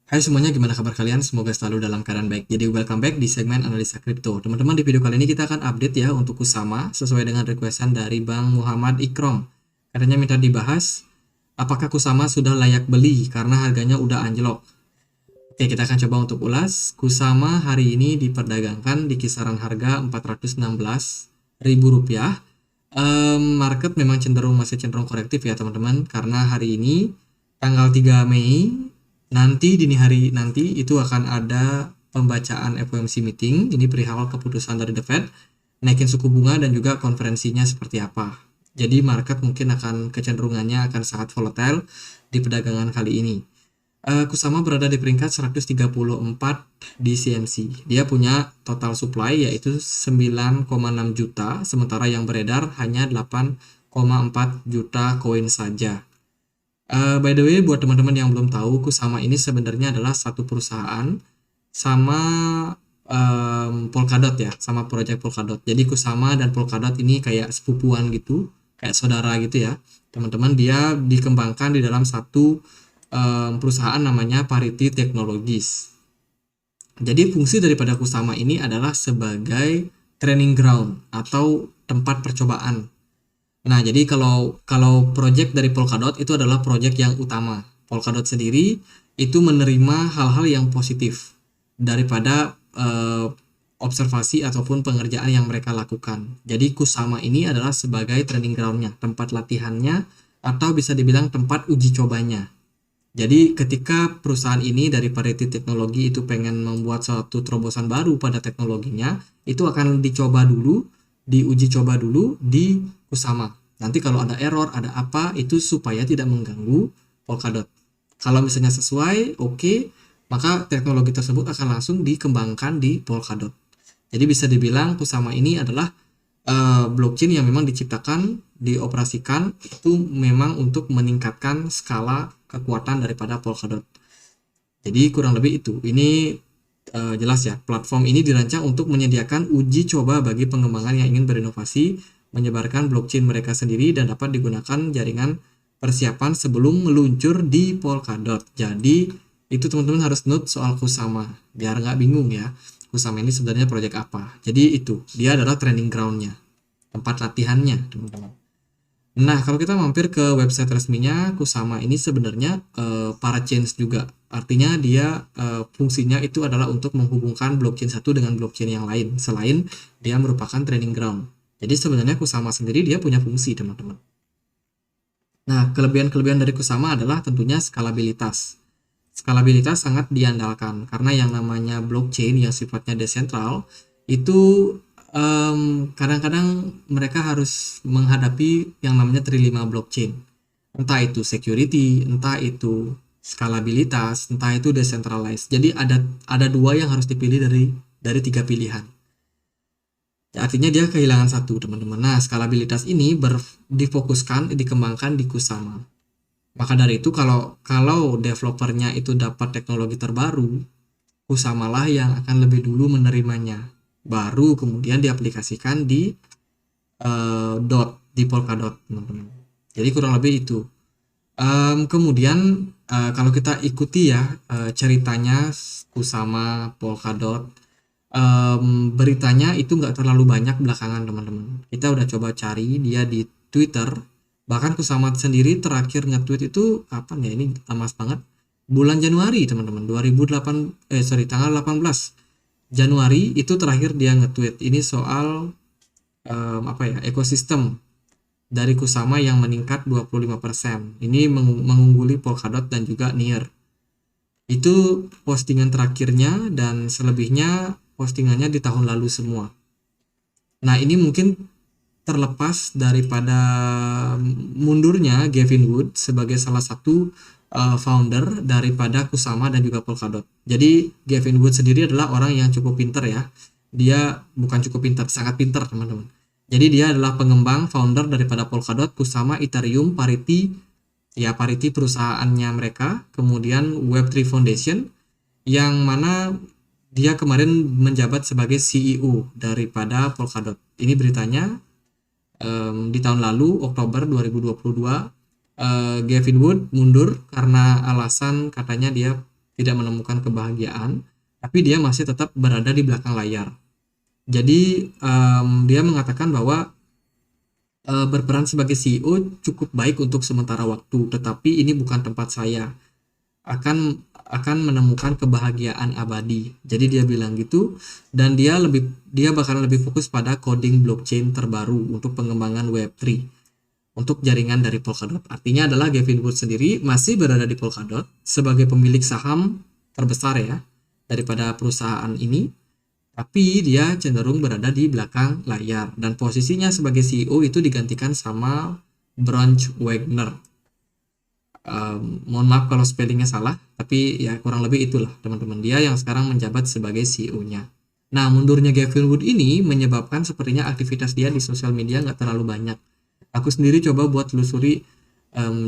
Hai semuanya, gimana kabar kalian? Semoga selalu dalam keadaan baik. Jadi welcome back di segmen analisa kripto. Teman-teman, di video kali ini kita akan update ya untuk Kusama sesuai dengan requestan dari Bang Muhammad Ikrom. Katanya minta dibahas apakah Kusama sudah layak beli karena harganya udah anjlok. Oke, kita akan coba untuk ulas. Kusama hari ini diperdagangkan di kisaran harga Rp416.000. Market memang masih cenderung korektif ya teman-teman, karena hari ini tanggal 3 Mei nanti dini hari nanti itu akan ada pembacaan FOMC meeting. Ini perihal keputusan dari The Fed naikin suku bunga dan juga konferensinya seperti apa. Jadi market mungkin akan kecenderungannya akan sangat volatile di perdagangan kali ini. Kusama berada di peringkat 134 di CMC. Dia punya total supply yaitu 9,6 juta, sementara yang beredar hanya 8,4 juta koin saja. By the way, buat teman-teman yang belum tahu, Kusama ini sebenarnya adalah satu perusahaan sama Polkadot ya, sama project Polkadot. Jadi Kusama dan Polkadot ini kayak sepupuan gitu, kayak saudara gitu ya. Teman-teman, dia dikembangkan di dalam satu perusahaan namanya Parity Technologies. Jadi fungsi daripada Kusama ini adalah sebagai training ground atau tempat percobaan. Nah, jadi kalau project dari Polkadot itu adalah project yang utama. Polkadot sendiri itu menerima hal-hal yang positif daripada observasi ataupun pengerjaan yang mereka lakukan. Jadi Kusama ini adalah sebagai training groundnya, tempat latihannya, atau bisa dibilang tempat uji cobanya. Jadi ketika perusahaan ini dari Parity Teknologi itu pengen membuat suatu terobosan baru pada teknologinya, itu akan diuji coba dulu di Kusama. Nanti kalau ada error, ada apa, itu supaya tidak mengganggu Polkadot. Kalau misalnya sesuai, oke, maka teknologi tersebut akan langsung dikembangkan di Polkadot. Jadi bisa dibilang Kusama ini adalah blockchain yang memang diciptakan, dioperasikan itu memang untuk meningkatkan skala kekuatan daripada Polkadot. Jadi kurang lebih itu. Ini jelas ya, platform ini dirancang untuk menyediakan uji coba bagi pengembangan yang ingin berinovasi, menyebarkan blockchain mereka sendiri dan dapat digunakan jaringan persiapan sebelum meluncur di Polkadot. Jadi itu teman-teman harus note soal Kusama biar nggak bingung ya. Kusama ini sebenarnya project apa? Jadi itu dia adalah training groundnya, tempat latihannya teman-teman. Nah, kalau kita mampir ke website resminya, Kusama ini sebenarnya para chains juga. Artinya dia fungsinya itu adalah untuk menghubungkan blockchain satu dengan blockchain yang lain, selain dia merupakan training ground. Jadi sebenarnya Kusama sendiri dia punya fungsi, teman-teman. Nah, kelebihan-kelebihan dari Kusama adalah tentunya skalabilitas. Skalabilitas sangat diandalkan karena yang namanya blockchain yang sifatnya desentral itu kadang-kadang mereka harus menghadapi yang namanya trilima blockchain. Entah itu security, entah itu skalabilitas, entah itu decentralized. Jadi ada dua yang harus dipilih dari tiga pilihan. Artinya dia kehilangan satu, teman-teman. Nah, skalabilitas ini difokuskan, dikembangkan di Kusama. Maka dari itu kalau developernya itu dapat teknologi terbaru, Kusama lah yang akan lebih dulu menerimanya. Baru kemudian diaplikasikan di di Polkadot, teman-teman. Jadi kurang lebih itu. Kemudian kalau kita ikuti ya ceritanya Kusama, Polkadot, beritanya itu nggak terlalu banyak belakangan, teman-teman. Kita udah coba cari dia di Twitter. Bahkan Kusama sendiri terakhir nge-tweet itu kapan ya? Ini lama banget. Bulan Januari, teman-teman. Tanggal 18 Januari itu terakhir dia nge-tweet. Ini soal ekosistem dari Kusama yang meningkat 25%. Ini mengungguli Polkadot dan juga Near. Itu postingan terakhirnya dan selebihnya postingannya di tahun lalu semua. Nah, ini mungkin terlepas daripada mundurnya Gavin Wood sebagai salah satu founder daripada Kusama dan juga Polkadot. Jadi Gavin Wood sendiri adalah orang yang cukup pintar ya. Dia bukan cukup pintar, sangat pintar, teman-teman. Jadi dia adalah pengembang founder daripada Polkadot, Kusama, Ethereum, Parity, ya Parity perusahaannya mereka, kemudian Web3 Foundation, yang mana dia kemarin menjabat sebagai CEO daripada Polkadot. Ini beritanya di tahun lalu, Oktober 2022, Gavin Wood mundur karena alasan katanya dia tidak menemukan kebahagiaan, tapi dia masih tetap berada di belakang layar. Jadi dia mengatakan bahwa berperan sebagai CEO cukup baik untuk sementara waktu, tetapi ini bukan tempat saya. Akan menemukan kebahagiaan abadi. Jadi dia bilang gitu, dan dia bakalan lebih fokus pada coding blockchain terbaru untuk pengembangan Web3 untuk jaringan dari Polkadot. Artinya adalah Gavin Wood sendiri masih berada di Polkadot sebagai pemilik saham terbesar ya daripada perusahaan ini, tapi dia cenderung berada di belakang layar, dan posisinya sebagai CEO itu digantikan sama Branch Wagner. Mohon maaf kalau spellingnya salah, tapi ya kurang lebih itulah teman-teman, dia yang sekarang menjabat sebagai CEO-nya. Nah, mundurnya Gavin Wood ini menyebabkan sepertinya aktivitas dia di sosial media nggak terlalu banyak. Aku sendiri coba buat telusuri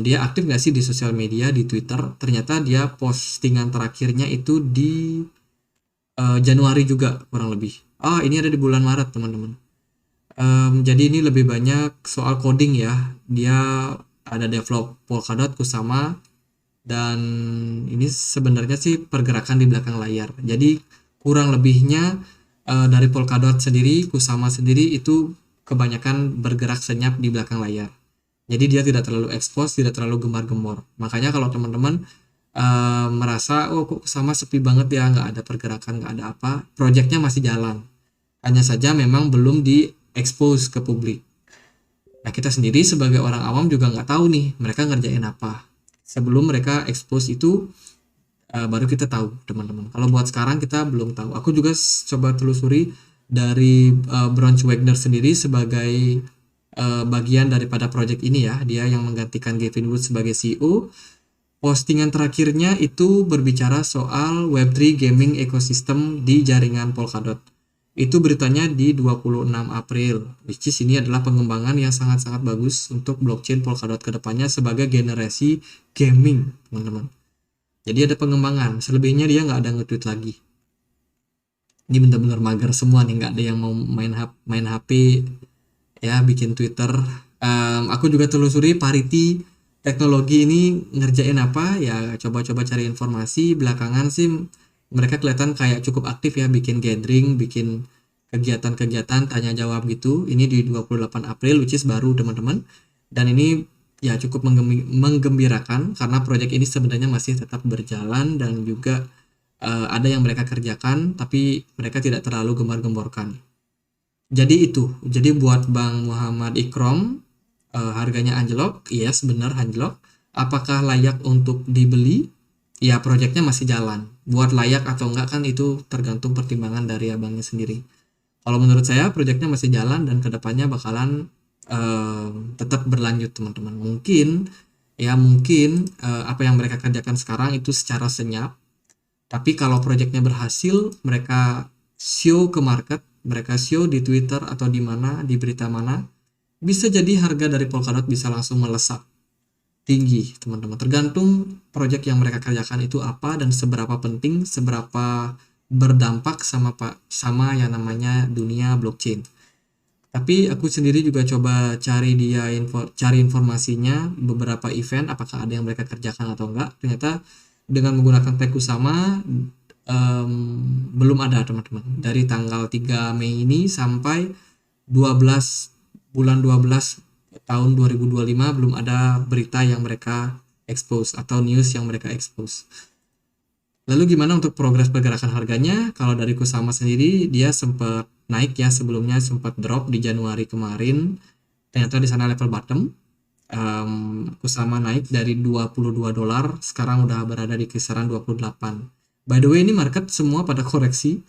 dia aktif nggak sih di sosial media, di Twitter. Ternyata dia postingan terakhirnya itu di Januari juga kurang lebih. Ini ada di bulan Maret teman-teman. Jadi ini lebih banyak soal coding ya. Dia ada develop Polkadot, Kusama, dan ini sebenarnya sih pergerakan di belakang layar. Jadi kurang lebihnya dari Polkadot sendiri, Kusama sendiri itu kebanyakan bergerak senyap di belakang layar. Jadi dia tidak terlalu expose, tidak terlalu gembar-gembor. Makanya kalau teman-teman merasa kok Kusama sepi banget ya, nggak ada pergerakan, nggak ada apa, projectnya masih jalan. Hanya saja memang belum di expose ke publik. Nah, kita sendiri sebagai orang awam juga nggak tahu nih mereka ngerjain apa. Sebelum mereka expose itu baru kita tahu teman-teman. Kalau buat sekarang kita belum tahu. Aku juga coba telusuri dari Branch Wagner sendiri sebagai bagian daripada project ini ya. Dia yang menggantikan Gavin Wood sebagai CEO. Postingan terakhirnya itu berbicara soal Web3 gaming ecosystem di jaringan Polkadot. Itu beritanya di 26 April, which is ini adalah pengembangan yang sangat-sangat bagus untuk blockchain Polkadot kedepannya sebagai generasi gaming, teman-teman. Jadi ada pengembangan, selebihnya dia nggak ada nge-tweet lagi. Ini benar-benar mager semua nih, nggak ada yang mau main HP, ya bikin Twitter. Aku juga telusuri Parity teknologi ini ngerjain apa, ya coba-coba cari informasi. Belakangan sih mereka kelihatan kayak cukup aktif ya, bikin gathering, bikin kegiatan-kegiatan tanya jawab gitu. Ini di 28 April, which is baru teman-teman. Dan ini ya cukup menggembirakan karena proyek ini sebenarnya masih tetap berjalan dan juga ada yang mereka kerjakan, tapi mereka tidak terlalu gembar-gemborkan. Jadi itu, jadi buat Bang Muhammad Ikrom, harganya anjlok, yes benar anjlok. Apakah layak untuk dibeli? Ya proyeknya masih jalan. Buat layak atau enggak kan itu tergantung pertimbangan dari abangnya sendiri. Kalau menurut saya proyeknya masih jalan dan kedepannya bakalan tetap berlanjut teman-teman. Mungkin apa yang mereka kerjakan sekarang itu secara senyap. Tapi kalau proyeknya berhasil, mereka show ke market, mereka show di Twitter atau di mana, di berita mana, bisa jadi harga dari Polkadot bisa langsung melesat tinggi teman-teman. Tergantung project yang mereka kerjakan itu apa dan seberapa penting, seberapa berdampak sama yang namanya dunia blockchain. Tapi aku sendiri juga coba cari informasinya, beberapa event apakah ada yang mereka kerjakan atau enggak. Ternyata dengan menggunakan tag Kusama belum ada teman-teman. Dari tanggal 3 Mei ini sampai bulan 12 tahun 2025 belum ada berita yang mereka expose atau news yang mereka expose. Lalu gimana untuk progres pergerakan harganya? Kalau dari Kusama sendiri dia sempat naik ya, sebelumnya sempat drop di Januari kemarin. Ternyata di sana level bottom. Kusama naik dari $22, sekarang udah berada di kisaran 28. By the way, ini market semua pada koreksi.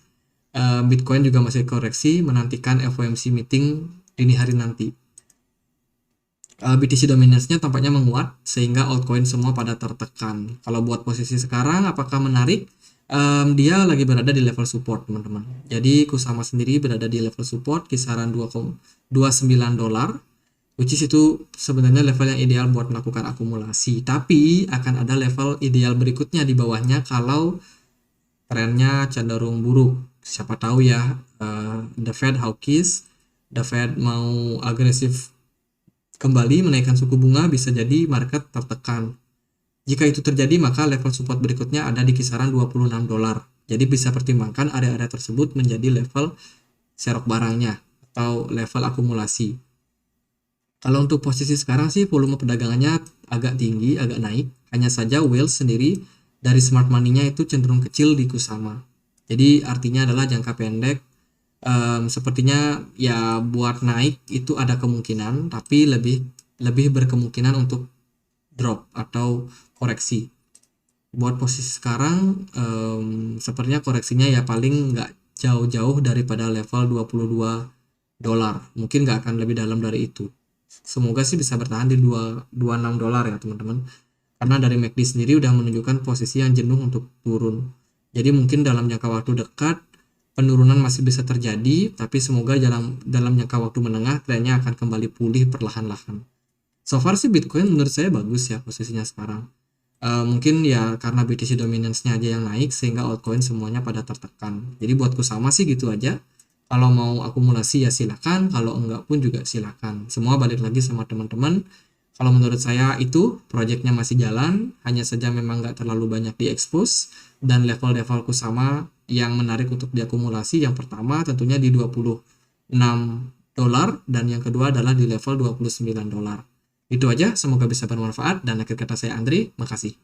Bitcoin juga masih koreksi, menantikan FOMC meeting dini hari nanti. BTC dominance-nya tampaknya menguat sehingga altcoin semua pada tertekan. Kalau buat posisi sekarang apakah menarik? Dia lagi berada di level support teman-teman. Jadi Kusama sendiri berada di level support kisaran $29, which is itu sebenarnya level yang ideal buat melakukan akumulasi. Tapi akan ada level ideal berikutnya di bawahnya kalau trennya cenderung buruk. Siapa tahu ya, the Fed hawkish, the Fed mau agresif kembali menaikkan suku bunga, bisa jadi market tertekan. Jika itu terjadi, maka level support berikutnya ada di kisaran $26. Jadi bisa pertimbangkan area-area tersebut menjadi level serok barangnya atau level akumulasi. Kalau untuk posisi sekarang sih volume perdagangannya agak tinggi, agak naik. Hanya saja whales sendiri dari smart money-nya itu cenderung kecil di Kusama. Jadi artinya adalah jangka pendek sepertinya ya buat naik itu ada kemungkinan, tapi lebih berkemungkinan untuk drop atau koreksi. Buat posisi sekarang sepertinya koreksinya ya paling nggak jauh-jauh daripada level $22. Mungkin nggak akan lebih dalam dari itu. Semoga sih bisa bertahan di $26 ya teman-teman. Karena dari MACD sendiri udah menunjukkan posisi yang jenuh untuk turun. Jadi mungkin dalam jangka waktu dekat penurunan masih bisa terjadi, tapi semoga dalam jangka waktu menengah trennya akan kembali pulih perlahan-lahan. So far sih Bitcoin menurut saya bagus ya posisinya sekarang. Mungkin ya karena BTC dominance-nya aja yang naik sehingga altcoin semuanya pada tertekan. Jadi buatku sama sih gitu aja. Kalau mau akumulasi ya silakan, kalau enggak pun juga silakan. Semua balik lagi sama teman-teman. Kalau menurut saya itu proyeknya masih jalan, hanya saja memang nggak terlalu banyak diekspos dan level-levelku sama yang menarik untuk diakumulasi. Yang pertama tentunya di $26 dan yang kedua adalah di level $29. Itu aja, semoga bisa bermanfaat dan akhir kata saya Andri, makasih.